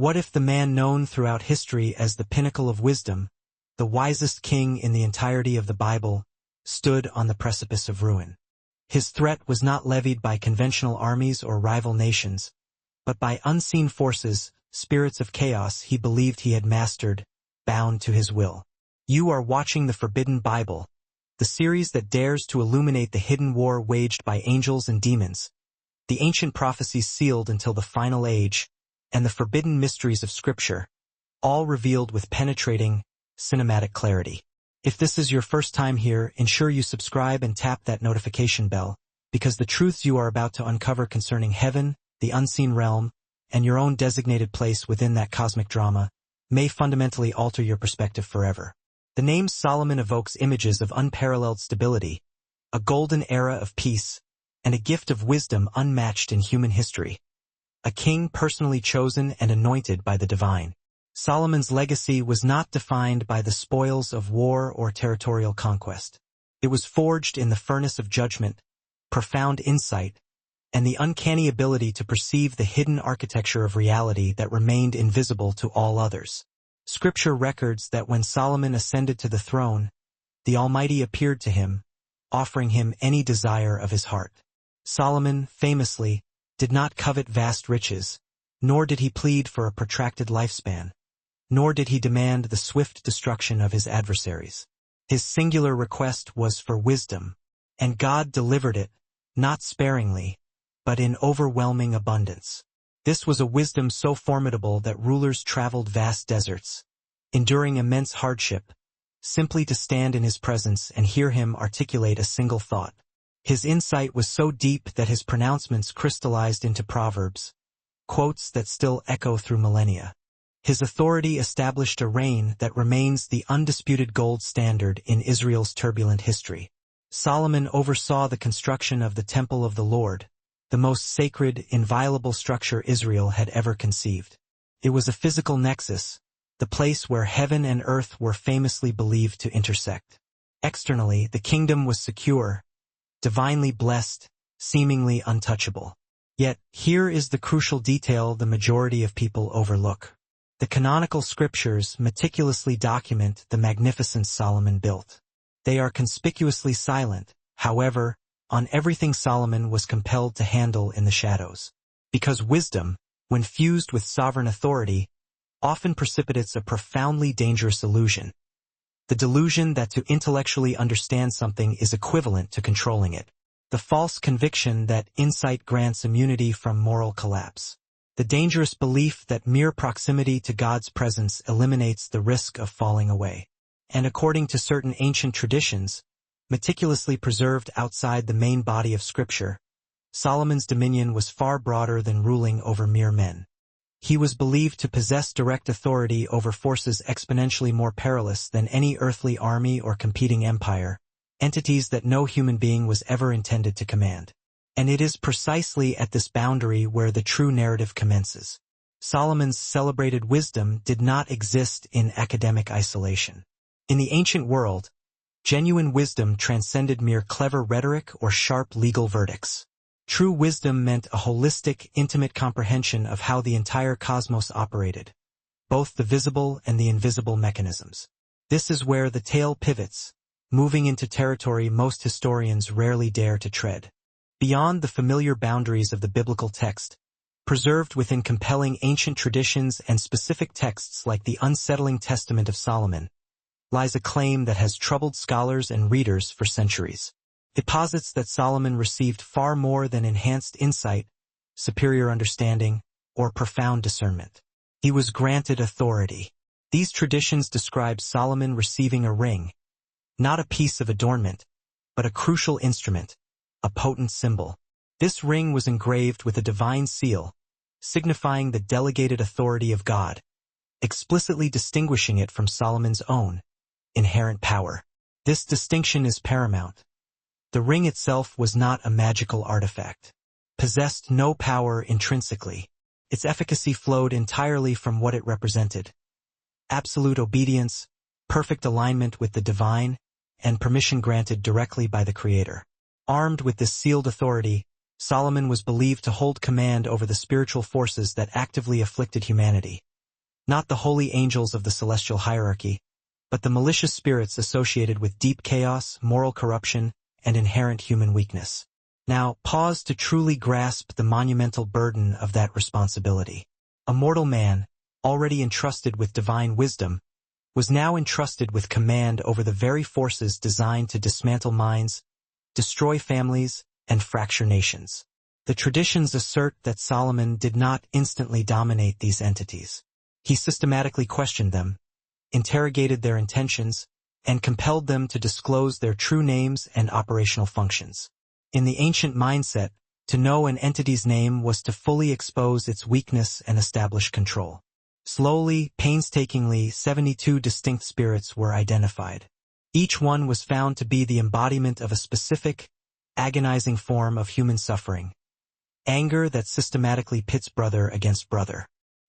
What if the man known throughout history as the pinnacle of wisdom, the wisest king in the entirety of the Bible, stood on the precipice of ruin? His threat was not levied by conventional armies or rival nations, but by unseen forces, spirits of chaos he believed he had mastered, bound to his will. You are watching the Forbidden Bible, the series that dares to illuminate the hidden war waged by angels and demons, the ancient prophecies sealed until the final age, and the forbidden mysteries of Scripture, all revealed with penetrating, cinematic clarity. If this is your first time here, ensure you subscribe and tap that notification bell, because the truths you are about to uncover concerning heaven, the unseen realm, and your own designated place within that cosmic drama may fundamentally alter your perspective forever. The name Solomon evokes images of unparalleled stability, a golden era of peace, and a gift of wisdom unmatched in human history. A king personally chosen and anointed by the divine. Solomon's legacy was not defined by the spoils of war or territorial conquest. It was forged in the furnace of judgment, profound insight, and the uncanny ability to perceive the hidden architecture of reality that remained invisible to all others. Scripture records that when Solomon ascended to the throne, the Almighty appeared to him, offering him any desire of his heart. Solomon, famously, did not covet vast riches, nor did he plead for a protracted lifespan, nor did he demand the swift destruction of his adversaries. His singular request was for wisdom, and God delivered it, not sparingly, but in overwhelming abundance. This was a wisdom so formidable that rulers traveled vast deserts, enduring immense hardship, simply to stand in his presence and hear him articulate a single thought. His insight was so deep that his pronouncements crystallized into proverbs, quotes that still echo through millennia. His authority established a reign that remains the undisputed gold standard in Israel's turbulent history. Solomon oversaw the construction of the Temple of the Lord, the most sacred, inviolable structure Israel had ever conceived. It was a physical nexus, the place where heaven and earth were famously believed to intersect. Externally, the kingdom was secure, divinely blessed, seemingly untouchable. Yet, here is the crucial detail the majority of people overlook. The canonical scriptures meticulously document the magnificence Solomon built. They are conspicuously silent, however, on everything Solomon was compelled to handle in the shadows. Because wisdom, when fused with sovereign authority, often precipitates a profoundly dangerous illusion. The delusion that to intellectually understand something is equivalent to controlling it. The false conviction that insight grants immunity from moral collapse. The dangerous belief that mere proximity to God's presence eliminates the risk of falling away. And according to certain ancient traditions, meticulously preserved outside the main body of Scripture, Solomon's dominion was far broader than ruling over mere men. He was believed to possess direct authority over forces exponentially more perilous than any earthly army or competing empire, entities that no human being was ever intended to command. And it is precisely at this boundary where the true narrative commences. Solomon's celebrated wisdom did not exist in academic isolation. In the ancient world, genuine wisdom transcended mere clever rhetoric or sharp legal verdicts. True wisdom meant a holistic, intimate comprehension of how the entire cosmos operated, both the visible and the invisible mechanisms. This is where the tale pivots, moving into territory most historians rarely dare to tread. Beyond the familiar boundaries of the biblical text, preserved within compelling ancient traditions and specific texts like the unsettling Testament of Solomon, lies a claim that has troubled scholars and readers for centuries. It posits that Solomon received far more than enhanced insight, superior understanding, or profound discernment. He was granted authority. These traditions describe Solomon receiving a ring, not a piece of adornment, but a crucial instrument, a potent symbol. This ring was engraved with a divine seal, signifying the delegated authority of God, explicitly distinguishing it from Solomon's own inherent power. This distinction is paramount. The ring itself was not a magical artifact, possessed no power intrinsically. Its efficacy flowed entirely from what it represented: absolute obedience, perfect alignment with the divine, and permission granted directly by the Creator. Armed with this sealed authority, Solomon was believed to hold command over the spiritual forces that actively afflicted humanity. not the holy angels of the celestial hierarchy, but the malicious spirits associated with deep chaos, moral corruption, and inherent human weakness. Now, pause to truly grasp the monumental burden of that responsibility. A mortal man, already entrusted with divine wisdom, was now entrusted with command over the very forces designed to dismantle minds, destroy families, and fracture nations. The traditions assert that Solomon did not instantly dominate these entities. He systematically questioned them, interrogated their intentions, and compelled them to disclose their true names and operational functions. In the ancient mindset, to know an entity's name was to fully expose its weakness and establish control. Slowly, painstakingly, 72 distinct spirits were identified. Each one was found to be the embodiment of a specific, agonizing form of human suffering. Anger that systematically pits brother against brother.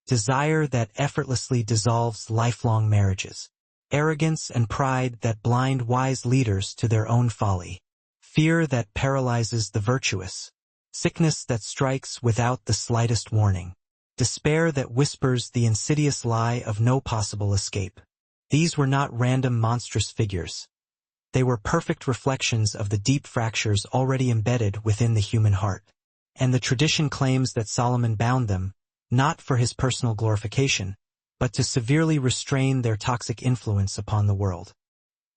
Desire that effortlessly dissolves lifelong marriages. Arrogance and pride that blind wise leaders to their own folly. Fear that paralyzes the virtuous. Sickness that strikes without the slightest warning. Despair that whispers the insidious lie of no possible escape. These were not random monstrous figures. They were perfect reflections of the deep fractures already embedded within the human heart. And the tradition claims that Solomon bound them, not for his personal glorification, but to severely restrain their toxic influence upon the world.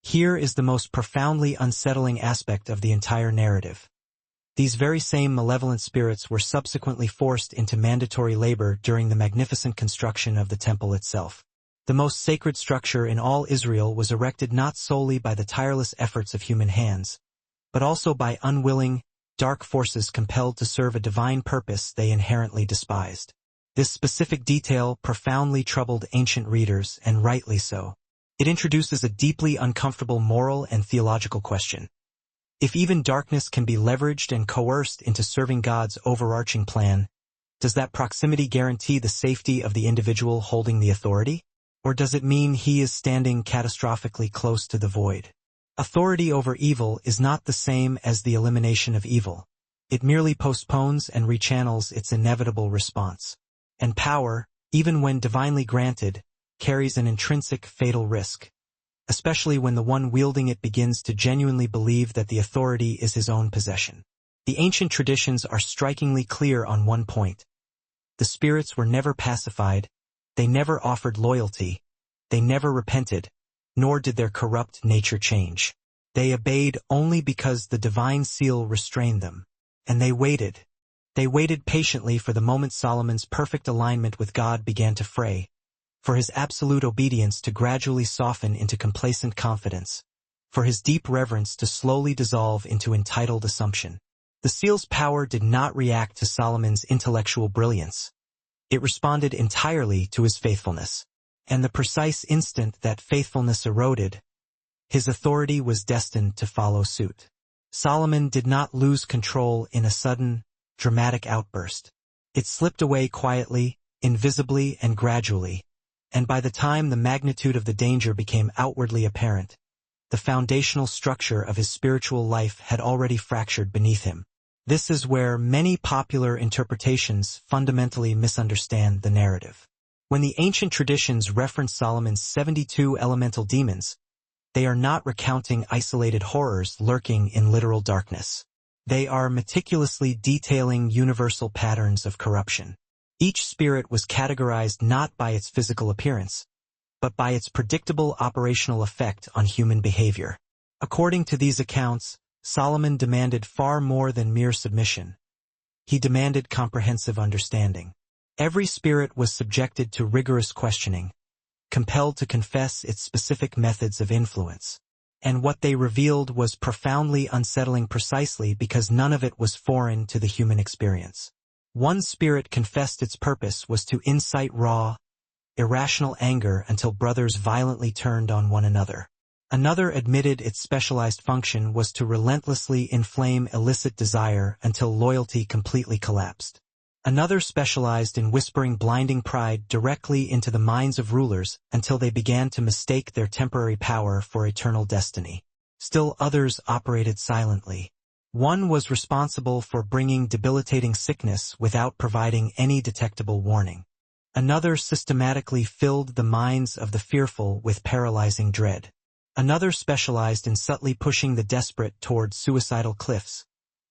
Here is the most profoundly unsettling aspect of the entire narrative. These very same malevolent spirits were subsequently forced into mandatory labor during the magnificent construction of the temple itself. The most sacred structure in all Israel was erected not solely by the tireless efforts of human hands, but also by unwilling, dark forces compelled to serve a divine purpose they inherently despised. This specific detail profoundly troubled ancient readers, and rightly so. It introduces a deeply uncomfortable moral and theological question. If even darkness can be leveraged and coerced into serving God's overarching plan, does that proximity guarantee the safety of the individual holding the authority? Or does it mean he is standing catastrophically close to the void? Authority over evil is not the same as the elimination of evil. It merely postpones and rechannels its inevitable response. And power, even when divinely granted, carries an intrinsic fatal risk, especially when the one wielding it begins to genuinely believe that the authority is his own possession. The ancient traditions are strikingly clear on one point. The spirits were never pacified, they never offered loyalty, they never repented, nor did their corrupt nature change. They obeyed only because the divine seal restrained them. And they waited. They waited patiently for the moment Solomon's perfect alignment with God began to fray, for his absolute obedience to gradually soften into complacent confidence, for his deep reverence to slowly dissolve into entitled assumption. The seal's power did not react to Solomon's intellectual brilliance. It responded entirely to his faithfulness. And the precise instant that faithfulness eroded, his authority was destined to follow suit. Solomon did not lose control in a sudden, dramatic outburst. It slipped away quietly, invisibly, and gradually, and by the time the magnitude of the danger became outwardly apparent, the foundational structure of his spiritual life had already fractured beneath him. This is where many popular interpretations fundamentally misunderstand the narrative. When the ancient traditions reference Solomon's 72 elemental demons, they are not recounting isolated horrors lurking in literal darkness. They are meticulously detailing universal patterns of corruption. Each spirit was categorized not by its physical appearance, but by its predictable operational effect on human behavior. According to these accounts, Solomon demanded far more than mere submission. He demanded comprehensive understanding. Every spirit was subjected to rigorous questioning, compelled to confess its specific methods of influence. And what they revealed was profoundly unsettling precisely because none of it was foreign to the human experience. One spirit confessed its purpose was to incite raw, irrational anger until brothers violently turned on one another. Another admitted its specialized function was to relentlessly inflame illicit desire until loyalty completely collapsed. Another specialized in whispering blinding pride directly into the minds of rulers until they began to mistake their temporary power for eternal destiny. Still others operated silently. One was responsible for bringing debilitating sickness without providing any detectable warning. Another systematically filled the minds of the fearful with paralyzing dread. Another specialized in subtly pushing the desperate toward suicidal cliffs,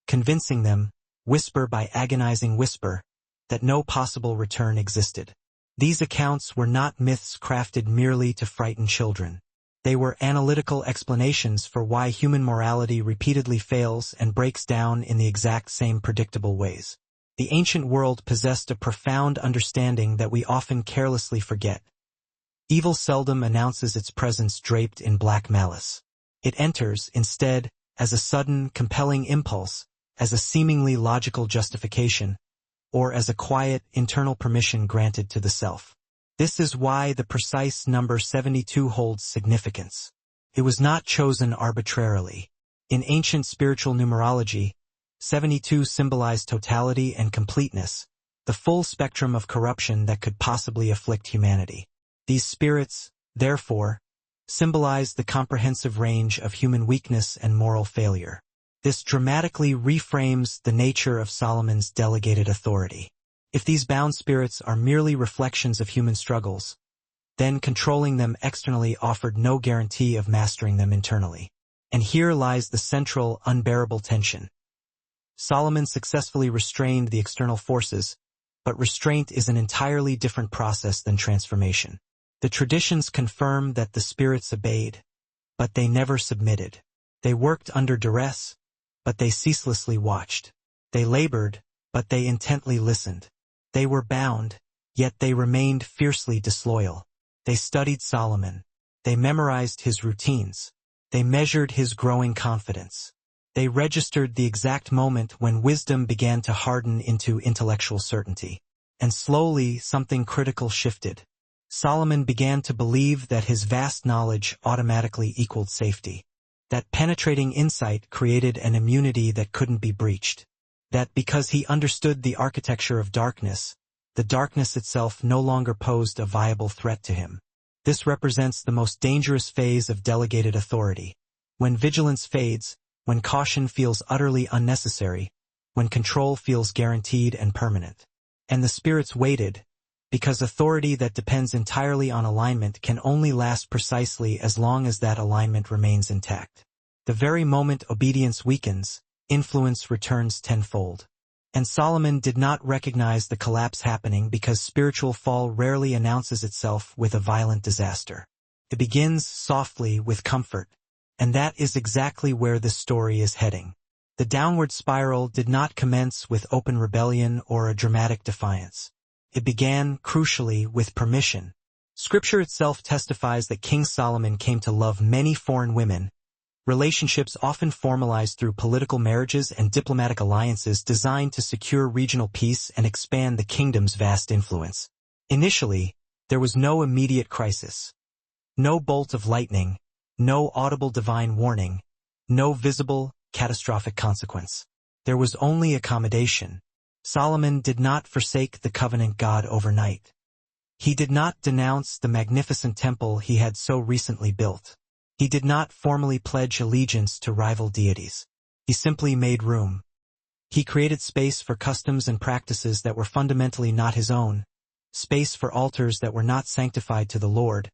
convincing them, whisper by agonizing whisper, that no possible return existed. These accounts were not myths crafted merely to frighten children. They were analytical explanations for why human morality repeatedly fails and breaks down in the exact same predictable ways. The ancient world possessed a profound understanding that we often carelessly forget. Evil seldom announces its presence draped in black malice. It enters, instead, as a sudden, compelling impulse, as a seemingly logical justification, or as a quiet, internal permission granted to the self. This is why the precise number 72 holds significance. It was not chosen arbitrarily. In ancient spiritual numerology, 72 symbolized totality and completeness, the full spectrum of corruption that could possibly afflict humanity. These spirits, therefore, symbolize the comprehensive range of human weakness and moral failure. This dramatically reframes the nature of Solomon's delegated authority. If these bound spirits are merely reflections of human struggles, then controlling them externally offered no guarantee of mastering them internally. And here lies the central, unbearable tension. Solomon successfully restrained the external forces, but restraint is an entirely different process than transformation. The traditions confirm that the spirits obeyed, but they never submitted. They worked under duress, but they ceaselessly watched. They labored, but they intently listened. They were bound, yet they remained fiercely disloyal. They studied Solomon. They memorized his routines. They measured his growing confidence. They registered the exact moment when wisdom began to harden into intellectual certainty. And slowly, something critical shifted. Solomon began to believe that his vast knowledge automatically equaled safety. That penetrating insight created an immunity that couldn't be breached. That because he understood the architecture of darkness, the darkness itself no longer posed a viable threat to him. This represents the most dangerous phase of delegated authority. When vigilance fades, when caution feels utterly unnecessary, when control feels guaranteed and permanent. And the spirits waited, because authority that depends entirely on alignment can only last precisely as long as that alignment remains intact. The very moment obedience weakens, influence returns tenfold. And Solomon did not recognize the collapse happening because spiritual fall rarely announces itself with a violent disaster. It begins softly with comfort, and that is exactly where this story is heading. The downward spiral did not commence with open rebellion or a dramatic defiance. It began, crucially, with permission. Scripture itself testifies that King Solomon came to love many foreign women, relationships often formalized through political marriages and diplomatic alliances designed to secure regional peace and expand the kingdom's vast influence. Initially, there was no immediate crisis. No bolt of lightning, no audible divine warning, no visible, catastrophic consequence. There was only accommodation. Solomon did not forsake the covenant God overnight. He did not denounce the magnificent temple he had so recently built. He did not formally pledge allegiance to rival deities. He simply made room. He created space for customs and practices that were fundamentally not his own, space for altars that were not sanctified to the Lord,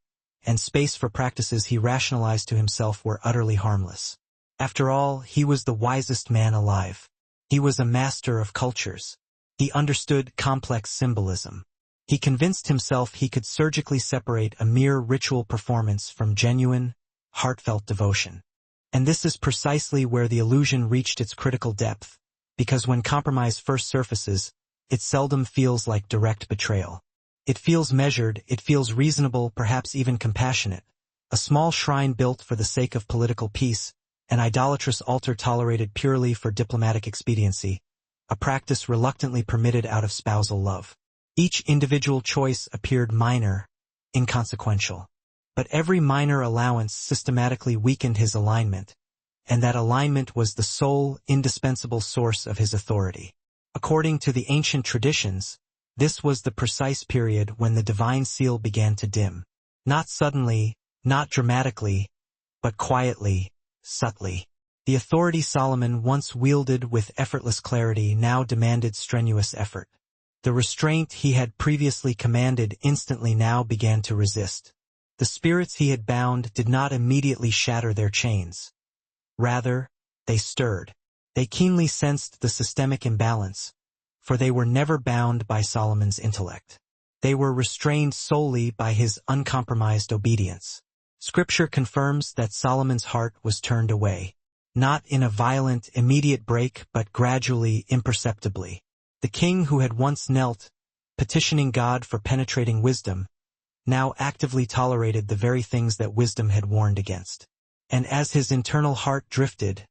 and space for practices he rationalized to himself were utterly harmless. After all, he was the wisest man alive. He was a master of cultures. He understood complex symbolism. He convinced himself he could surgically separate a mere ritual performance from genuine, heartfelt devotion. And this is precisely where the illusion reached its critical depth, because when compromise first surfaces, it seldom feels like direct betrayal. It feels measured, it feels reasonable, perhaps even compassionate. A small shrine built for the sake of political peace, an idolatrous altar tolerated purely for diplomatic expediency, a practice reluctantly permitted out of spousal love. Each individual choice appeared minor, inconsequential. But every minor allowance systematically weakened his alignment, and that alignment was the sole, indispensable source of his authority. According to the ancient traditions, this was the precise period when the divine seal began to dim. Not suddenly, not dramatically, but quietly, subtly. The authority Solomon once wielded with effortless clarity now demanded strenuous effort. The restraint he had previously commanded instantly now began to resist. The spirits he had bound did not immediately shatter their chains. Rather, they stirred. They keenly sensed the systemic imbalance, for they were never bound by Solomon's intellect. They were restrained solely by his uncompromised obedience. Scripture confirms that Solomon's heart was turned away, not in a violent, immediate break but gradually, imperceptibly. The king who had once knelt, petitioning God for penetrating wisdom, now actively tolerated the very things that wisdom had warned against. And as his internal heart drifted,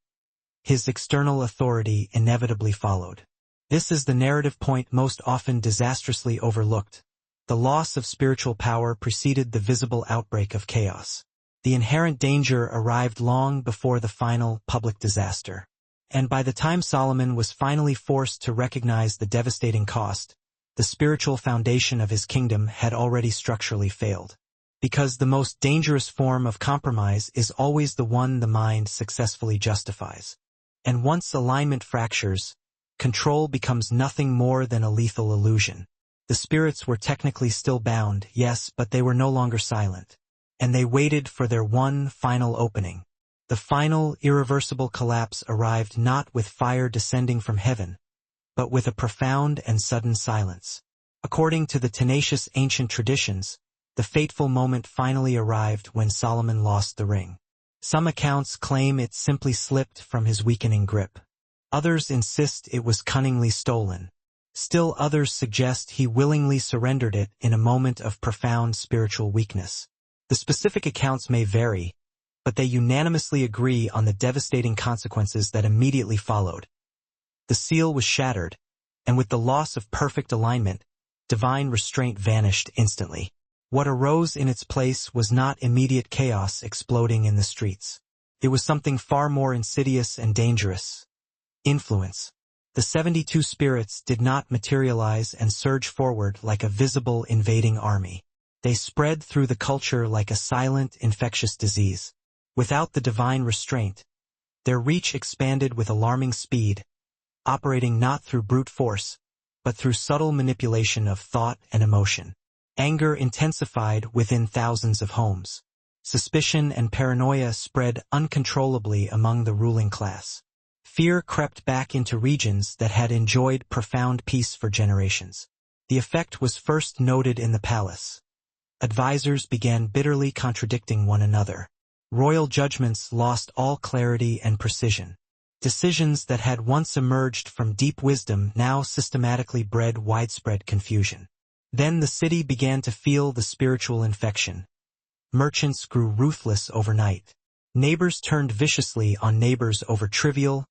his external authority inevitably followed. This is the narrative point most often disastrously overlooked. The loss of spiritual power preceded the visible outbreak of chaos. The inherent danger arrived long before the final, public disaster. And by the time Solomon was finally forced to recognize the devastating cost, the spiritual foundation of his kingdom had already structurally failed. Because the most dangerous form of compromise is always the one the mind successfully justifies. And once alignment fractures, control becomes nothing more than a lethal illusion. The spirits were technically still bound, yes, but they were no longer silent. And they waited for their one final opening. The final, irreversible collapse arrived not with fire descending from heaven, but with a profound and sudden silence. According to the tenacious ancient traditions, the fateful moment finally arrived when Solomon lost the ring. Some accounts claim it simply slipped from his weakening grip. Others insist it was cunningly stolen. Still others suggest he willingly surrendered it in a moment of profound spiritual weakness. The specific accounts may vary, but they unanimously agree on the devastating consequences that immediately followed. The seal was shattered, and with the loss of perfect alignment, divine restraint vanished instantly. What arose in its place was not immediate chaos exploding in the streets. It was something far more insidious and dangerous. Influence. The 72 spirits did not materialize and surge forward like a visible invading army. They spread through the culture like a silent, infectious disease. Without the divine restraint, their reach expanded with alarming speed, operating not through brute force, but through subtle manipulation of thought and emotion. Anger intensified within thousands of homes. Suspicion and paranoia spread uncontrollably among the ruling class. Fear crept back into regions that had enjoyed profound peace for generations. The effect was first noted in the palace. Advisors began bitterly contradicting one another. Royal judgments lost all clarity and precision. Decisions that had once emerged from deep wisdom now systematically bred widespread confusion. Then the city began to feel the spiritual infection. Merchants grew ruthless overnight. Neighbors turned viciously on neighbors over trivial,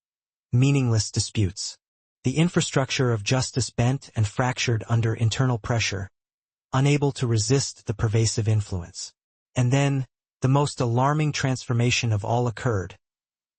meaningless disputes. The infrastructure of justice bent and fractured under internal pressure, unable to resist the pervasive influence. And then, the most alarming transformation of all occurred.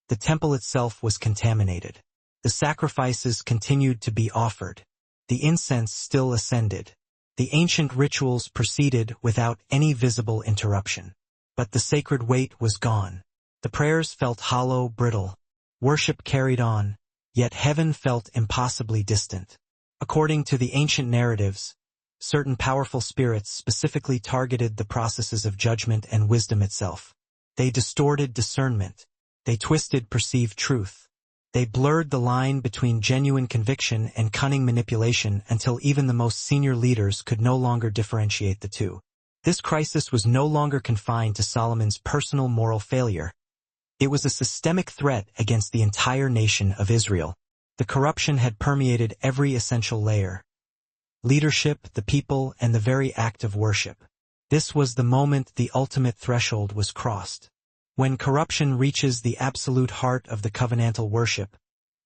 The temple itself was contaminated. The sacrifices continued to be offered. The incense still ascended. The ancient rituals proceeded without any visible interruption. But the sacred weight was gone. The prayers felt hollow, brittle. Worship carried on, yet heaven felt impossibly distant. According to the ancient narratives, certain powerful spirits specifically targeted the processes of judgment and wisdom itself. They distorted discernment. They twisted perceived truth. They blurred the line between genuine conviction and cunning manipulation until even the most senior leaders could no longer differentiate the two. This crisis was no longer confined to Solomon's personal moral failure. It was a systemic threat against the entire nation of Israel. The corruption had permeated every essential layer: leadership, the people, and the very act of worship. This was the moment the ultimate threshold was crossed. When corruption reaches the absolute heart of the covenantal worship,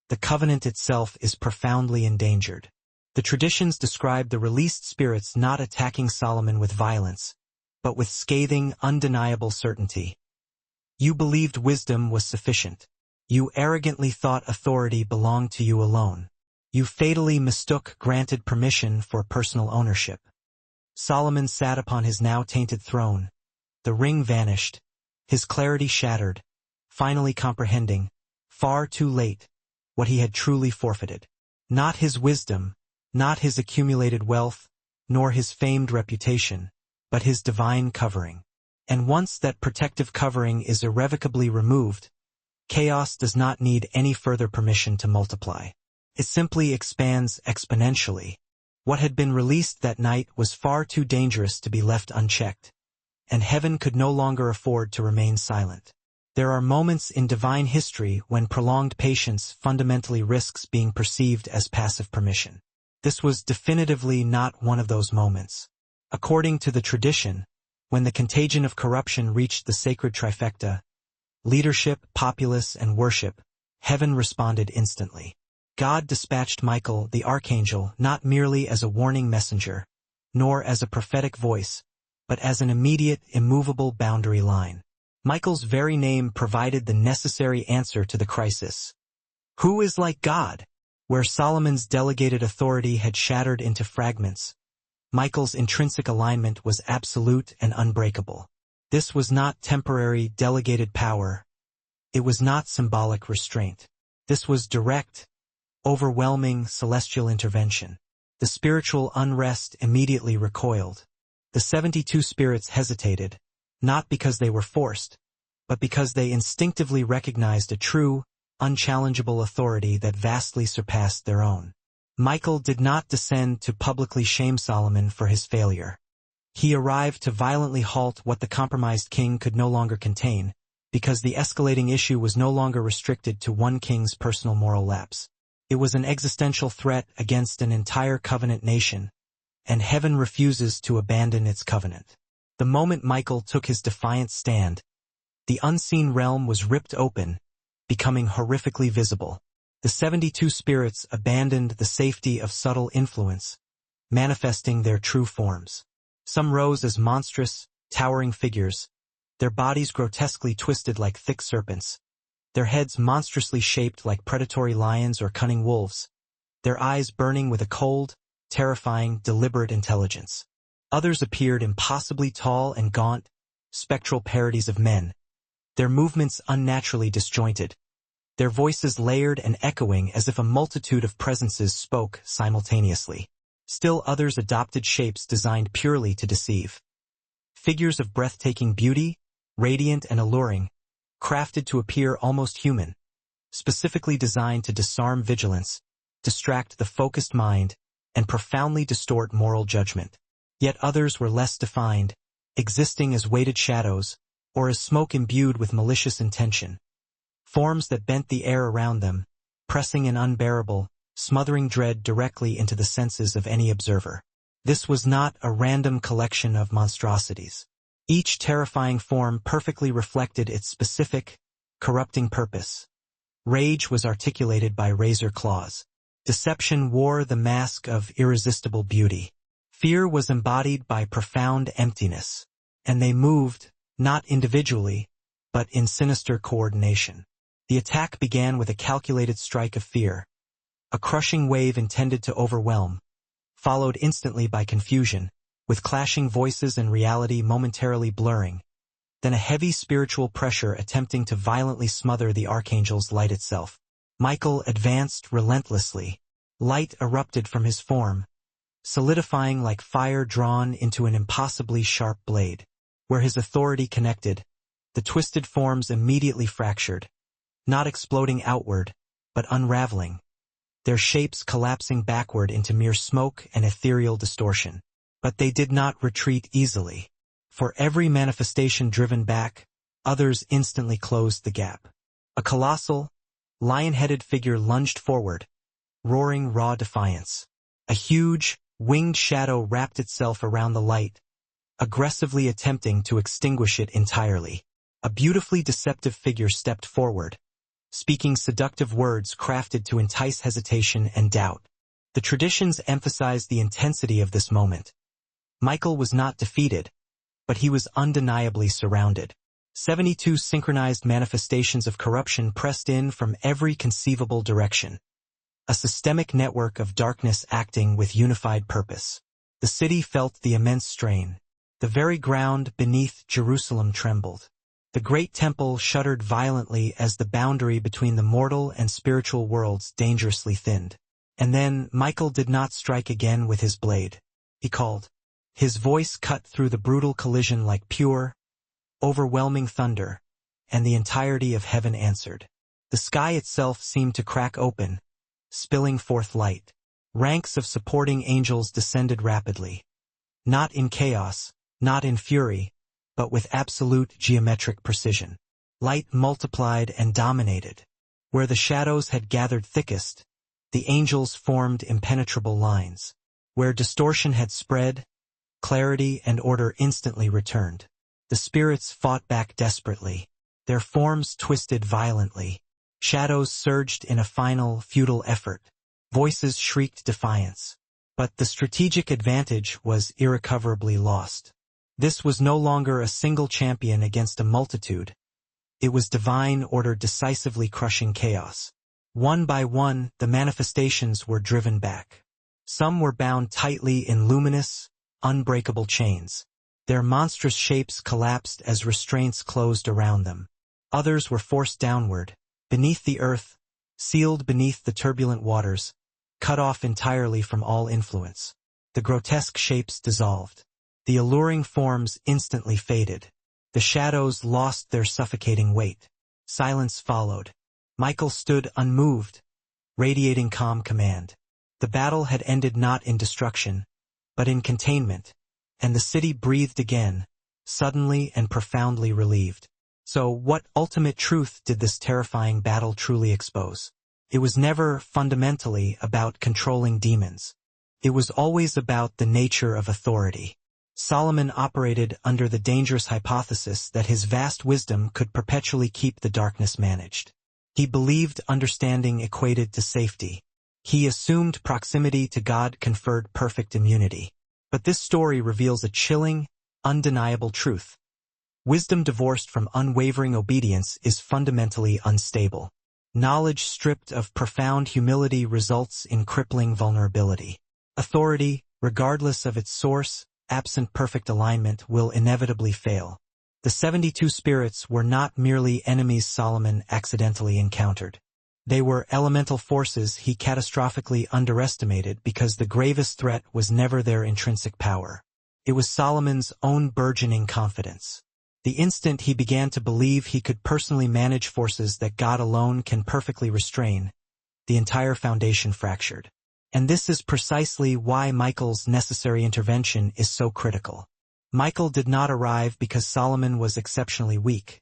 the covenant itself is profoundly endangered. The traditions describe the released spirits not attacking Solomon with violence, but with scathing, undeniable certainty. You believed wisdom was sufficient. You arrogantly thought authority belonged to you alone. You fatally mistook granted permission for personal ownership. Solomon sat upon his now tainted throne. The ring vanished, his clarity shattered, finally comprehending, far too late, what he had truly forfeited. Not his wisdom, not his accumulated wealth, nor his famed reputation, but his divine covering. And once that protective covering is irrevocably removed, chaos does not need any further permission to multiply. It simply expands exponentially. What had been released that night was far too dangerous to be left unchecked, and heaven could no longer afford to remain silent. There are moments in divine history when prolonged patience fundamentally risks being perceived as passive permission. This was definitively not one of those moments. According to the tradition, when the contagion of corruption reached the sacred trifecta, leadership, populace, and worship, heaven responded instantly. God dispatched Michael, the Archangel, not merely as a warning messenger, nor as a prophetic voice, but as an immediate, immovable boundary line. Michael's very name provided the necessary answer to the crisis. Who is like God? Where Solomon's delegated authority had shattered into fragments, Michael's intrinsic alignment was absolute and unbreakable. This was not temporary, delegated power. It was not symbolic restraint. This was direct, overwhelming, celestial intervention. The spiritual unrest immediately recoiled. The 72 spirits hesitated, not because they were forced, but because they instinctively recognized a true, unchallengeable authority that vastly surpassed their own. Michael did not descend to publicly shame Solomon for his failure. He arrived to violently halt what the compromised king could no longer contain, because the escalating issue was no longer restricted to one king's personal moral lapse. It was an existential threat against an entire covenant nation, and heaven refuses to abandon its covenant. The moment Michael took his defiant stand, the unseen realm was ripped open, becoming horrifically visible. The 72 spirits abandoned the safety of subtle influence, manifesting their true forms. Some rose as monstrous, towering figures, their bodies grotesquely twisted like thick serpents, their heads monstrously shaped like predatory lions or cunning wolves, their eyes burning with a cold, terrifying, deliberate intelligence. Others appeared impossibly tall and gaunt, spectral parodies of men, their movements unnaturally disjointed, their voices layered and echoing as if a multitude of presences spoke simultaneously. Still others adopted shapes designed purely to deceive. Figures of breathtaking beauty, radiant and alluring, crafted to appear almost human, specifically designed to disarm vigilance, distract the focused mind, and profoundly distort moral judgment. Yet others were less defined, existing as weighted shadows, or as smoke imbued with malicious intention. Forms that bent the air around them, pressing an unbearable, smothering dread directly into the senses of any observer. This was not a random collection of monstrosities. Each terrifying form perfectly reflected its specific, corrupting purpose. Rage was articulated by razor claws. Deception wore the mask of irresistible beauty. Fear was embodied by profound emptiness. And they moved, not individually, but in sinister coordination. The attack began with a calculated strike of fear, a crushing wave intended to overwhelm, followed instantly by confusion, with clashing voices and reality momentarily blurring, then a heavy spiritual pressure attempting to violently smother the Archangel's light itself. Michael advanced relentlessly. Light erupted from his form, solidifying like fire drawn into an impossibly sharp blade. Where his authority connected, the twisted forms immediately fractured, not exploding outward, but unraveling, their shapes collapsing backward into mere smoke and ethereal distortion. But they did not retreat easily. For every manifestation driven back, others instantly closed the gap. A colossal, lion-headed figure lunged forward, roaring raw defiance. A huge, winged shadow wrapped itself around the light, aggressively attempting to extinguish it entirely. A beautifully deceptive figure stepped forward, speaking seductive words crafted to entice hesitation and doubt. The traditions emphasize the intensity of this moment. Michael was not defeated, but he was undeniably surrounded. 72 synchronized manifestations of corruption pressed in from every conceivable direction. A systemic network of darkness acting with unified purpose. The city felt the immense strain. The very ground beneath Jerusalem trembled. The great temple shuddered violently as the boundary between the mortal and spiritual worlds dangerously thinned. And then Michael did not strike again with his blade. He called. His voice cut through the brutal collision like pure, overwhelming thunder, and the entirety of heaven answered. The sky itself seemed to crack open, spilling forth light. Ranks of supporting angels descended rapidly. Not in chaos, not in fury, but with absolute geometric precision. Light multiplied and dominated. Where the shadows had gathered thickest, the angels formed impenetrable lines. Where distortion had spread, clarity and order instantly returned. The spirits fought back desperately. Their forms twisted violently. Shadows surged in a final, futile effort. Voices shrieked defiance. But the strategic advantage was irrecoverably lost. This was no longer a single champion against a multitude. It was divine order decisively crushing chaos. One by one, the manifestations were driven back. Some were bound tightly in luminous, unbreakable chains. Their monstrous shapes collapsed as restraints closed around them. Others were forced downward, beneath the earth, sealed beneath the turbulent waters, cut off entirely from all influence. The grotesque shapes dissolved. The alluring forms instantly faded. The shadows lost their suffocating weight. Silence followed. Michael stood unmoved, radiating calm command. The battle had ended not in destruction, but in containment, and the city breathed again, suddenly and profoundly relieved. So what ultimate truth did this terrifying battle truly expose? It was never fundamentally about controlling demons. It was always about the nature of authority. Solomon operated under the dangerous hypothesis that his vast wisdom could perpetually keep the darkness managed. He believed understanding equated to safety. He assumed proximity to God conferred perfect immunity. But this story reveals a chilling, undeniable truth. Wisdom divorced from unwavering obedience is fundamentally unstable. Knowledge stripped of profound humility results in crippling vulnerability. Authority, regardless of its source, absent perfect alignment, will inevitably fail. The 72 spirits were not merely enemies Solomon accidentally encountered. They were elemental forces he catastrophically underestimated because the gravest threat was never their intrinsic power. It was Solomon's own burgeoning confidence. The instant he began to believe he could personally manage forces that God alone can perfectly restrain, the entire foundation fractured. And this is precisely why Michael's necessary intervention is so critical. Michael did not arrive because Solomon was exceptionally weak.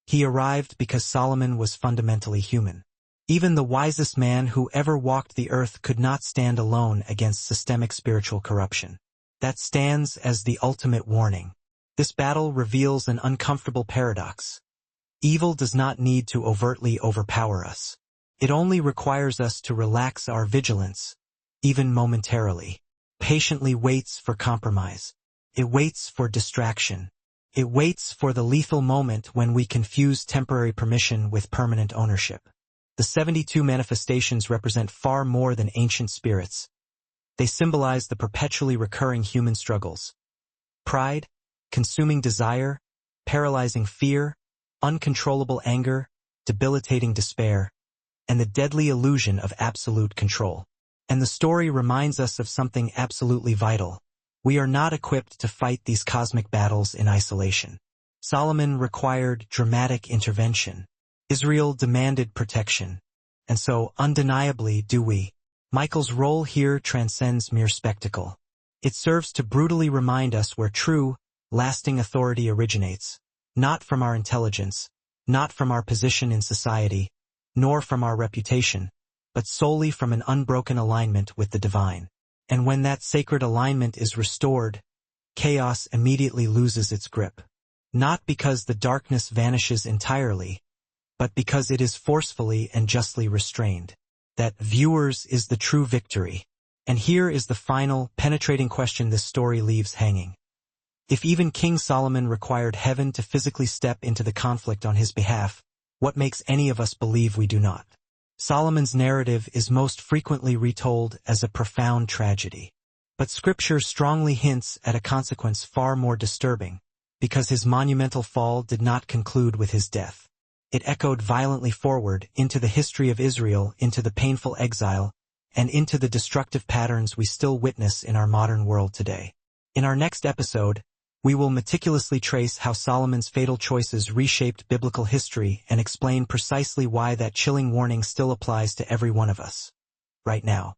He arrived because Solomon was fundamentally human. Even the wisest man who ever walked the earth could not stand alone against systemic spiritual corruption. That stands as the ultimate warning. This battle reveals an uncomfortable paradox. Evil does not need to overtly overpower us. It only requires us to relax our vigilance, even momentarily. Patiently waits for compromise. It waits for distraction. It waits for the lethal moment when we confuse temporary permission with permanent ownership. The 72 manifestations represent far more than ancient spirits. They symbolize the perpetually recurring human struggles. Pride, consuming desire, paralyzing fear, uncontrollable anger, debilitating despair, and the deadly illusion of absolute control. And the story reminds us of something absolutely vital. We are not equipped to fight these cosmic battles in isolation. Solomon required dramatic intervention. Israel demanded protection. And so, undeniably, do we. Michael's role here transcends mere spectacle. It serves to brutally remind us where true, lasting authority originates, not from our intelligence, not from our position in society, nor from our reputation, but solely from an unbroken alignment with the divine. And when that sacred alignment is restored, chaos immediately loses its grip. Not because the darkness vanishes entirely, but because it is forcefully and justly restrained. That viewers is the true victory. And here is the final, penetrating question this story leaves hanging. If even King Solomon required heaven to physically step into the conflict on his behalf, what makes any of us believe we do not? Solomon's narrative is most frequently retold as a profound tragedy. But Scripture strongly hints at a consequence far more disturbing, because his monumental fall did not conclude with his death. It echoed violently forward into the history of Israel, into the painful exile, and into the destructive patterns we still witness in our modern world today. In our next episode, we will meticulously trace how Solomon's fatal choices reshaped biblical history and explain precisely why that chilling warning still applies to every one of us right now.